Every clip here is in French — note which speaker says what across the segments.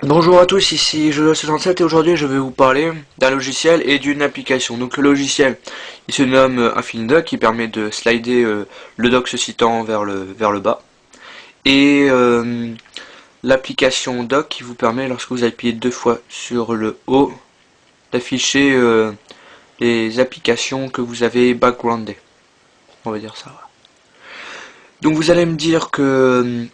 Speaker 1: Bonjour à tous, ici Jojo67 et aujourd'hui je vais vous parler d'un logiciel et d'une application. Donc le logiciel, il se nomme Infinidoc, qui permet de slider le dock se citant vers le bas. Et l'application Dock qui vous permet, lorsque vous appuyez deux fois sur le haut, d'afficher les applications que vous avez backgroundées. On va dire ça. Donc vous allez me dire que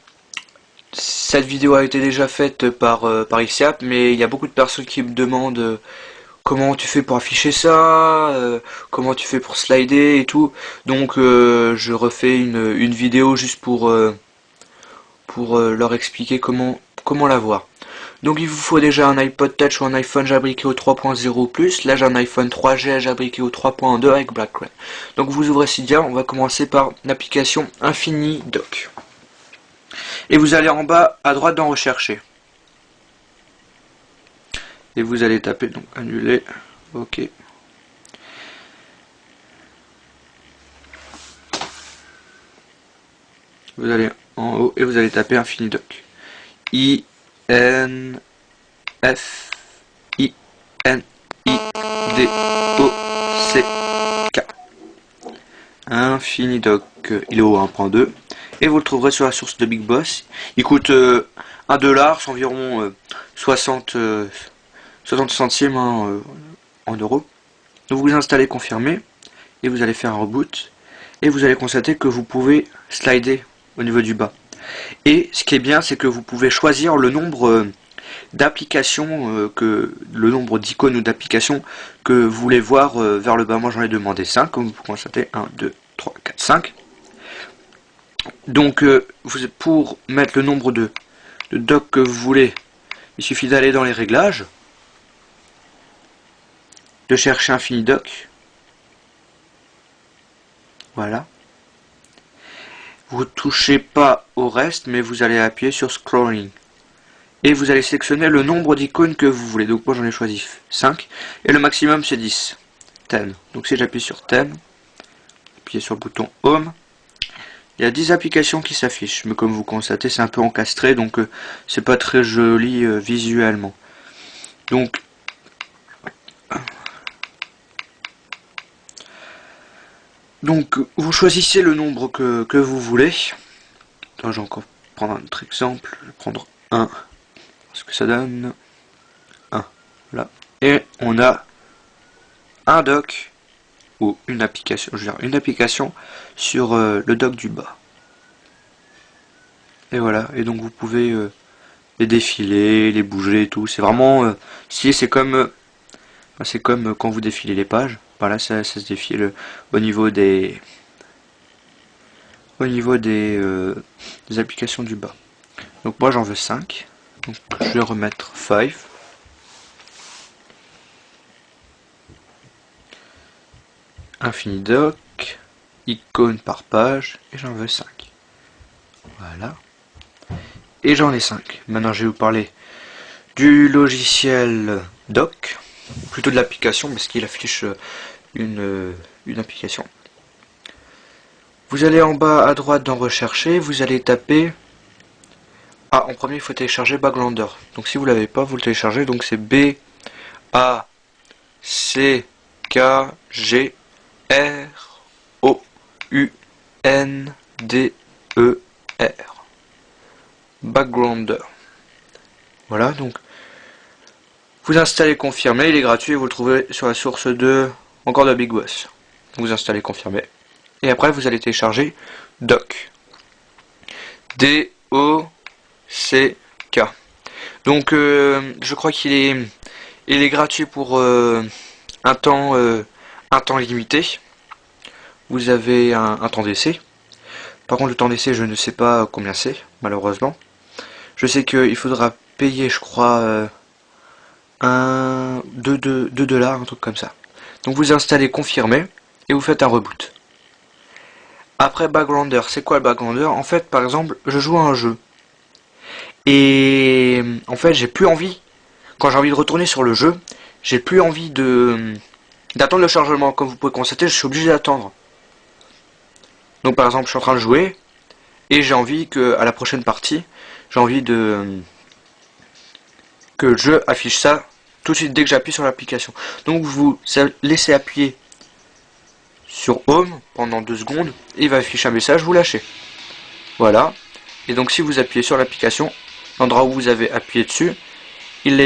Speaker 1: cette vidéo a été déjà faite par Ixap, mais il y a beaucoup de personnes qui me demandent comment tu fais pour afficher ça, comment tu fais pour slider et tout. Donc je refais une vidéo juste pour leur expliquer comment la voir. Donc il vous faut déjà un iPod Touch ou un iPhone jailbreaké au 3.0+. Là j'ai un iPhone 3G jailbreaké au 3.2 avec Blackred. Donc vous ouvrez Cydia, on va commencer par l'application Infinidoc. Et vous allez en bas à droite dans rechercher. Et vous allez taper donc annuler. OK. Vous allez en haut et vous allez taper Infinidoc. INFINIDOCK. Infinidoc. Il est au 1.2. Et vous le trouverez sur la source de Big Boss. Il coûte 1$, c'est environ 60 centimes en euros. Donc vous installez confirmer et vous allez faire un reboot et vous allez constater que vous pouvez slider au niveau du bas. Et ce qui est bien, c'est que vous pouvez choisir le nombre d'applications, le nombre d'icônes ou d'applications que vous voulez voir vers le bas. Moi j'en ai demandé 5, comme vous pouvez constater, 1, 2, 3, 4, 5. Donc pour mettre le nombre de docks que vous voulez, il suffit d'aller dans les réglages, de chercher Infinidoc. Voilà. Vous touchez pas au reste, mais vous allez appuyer sur Scrolling. Et vous allez sélectionner le nombre d'icônes que vous voulez. Donc moi j'en ai choisi 5. Et le maximum c'est 10. 10. Donc si j'appuie sur 10, appuyez sur le bouton Home, il y a 10 applications qui s'affichent. Mais comme vous constatez, c'est un peu encastré, donc c'est pas très joli visuellement. Donc vous choisissez le nombre que vous voulez. Attends, je vais encore prendre un autre exemple. Je vais prendre 1. Ce que ça donne 1. Là. Et on a un dock ou une application, je veux dire une application sur le dock du bas. Et voilà. Et donc vous pouvez les défiler, les bouger et tout. C'est vraiment si c'est comme quand vous défilez les pages. Voilà, ça se défile au niveau des applications du bas. Donc moi j'en veux 5. Donc je vais remettre 5. Infinidoc, icône par page, et j'en veux 5. Voilà. Et j'en ai 5. Maintenant je vais vous parler du logiciel Dock, plutôt de l'application, parce qu'il affiche une application. Vous allez en bas à droite dans rechercher, vous allez taper. Ah, en premier il faut télécharger Backgrounder. Donc si vous l'avez pas, vous le téléchargez. Donc c'est BACKGROUNDER. Backgrounder. Voilà, donc vous installez confirmer, il est gratuit et vous le trouvez sur la source de encore de Big Boss. Vous installez confirmer. Et après vous allez télécharger Dock. DOCK. Donc je crois qu'il est gratuit pour un temps limité. Vous avez un temps d'essai. Par contre le temps d'essai je ne sais pas combien c'est, malheureusement. Je sais qu'il faudra payer, je crois, 2 $, un truc comme ça. Donc vous installez confirmer et vous faites un reboot. Après Backgrounder, c'est quoi le Backgrounder? En fait, par exemple, je joue à un jeu. Et en fait, j'ai plus envie, quand j'ai envie de retourner sur le jeu, j'ai plus envie d'attendre le chargement. Comme vous pouvez constater, je suis obligé d'attendre. Donc par exemple, je suis en train de jouer et j'ai envie que à la prochaine partie, j'ai envie de que je affiche ça tout de suite dès que j'appuie sur l'application. Donc vous laissez appuyer sur Home pendant 2 secondes, et il va afficher un message, vous lâchez. Voilà. Et donc si vous appuyez sur l'application, l'endroit où vous avez appuyé dessus, il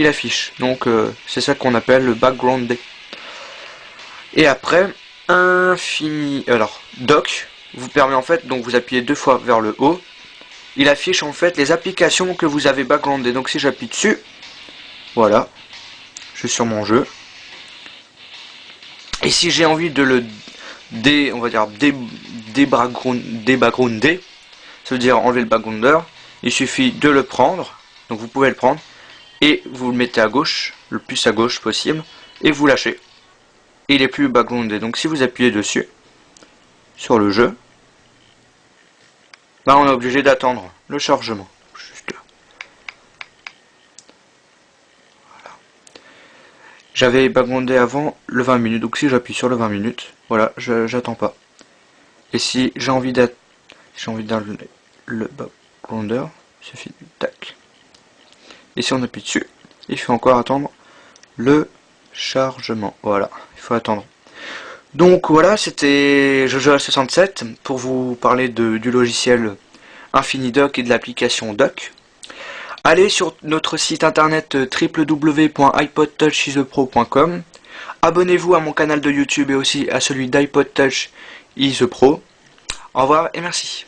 Speaker 1: affiche. Donc c'est ça qu'on appelle le background day. Et après, dock vous permet en fait, donc vous appuyez 2 fois vers le haut, il affiche en fait les applications que vous avez backgroundées. Donc si j'appuie dessus, voilà, je suis sur mon jeu. Et si j'ai envie de le débagrounder, ça veut dire enlever le backgrounder, il suffit de le prendre, donc vous pouvez le prendre, et vous le mettez à gauche, le plus à gauche possible, et vous lâchez. Et il est plus backgroundé. Donc si vous appuyez dessus, sur le jeu, là on est obligé d'attendre le chargement. Juste là. Voilà. J'avais backgroundé avant le 20 minutes, donc si j'appuie sur le 20 minutes, voilà, j'attends pas. Et si j'ai envie d'enlever le backgrounder, il suffit de tac. Et si on appuie dessus, il faut encore attendre le chargement. Voilà, il faut attendre. Donc voilà, c'était JojoA67 pour vous parler du logiciel InfiniDock et de l'application Dock. Allez sur notre site internet www.iPodTouch is a Pro.com. Abonnez-vous à mon canal de YouTube et aussi à celui d'iPod Touch is a Pro. Au revoir et merci.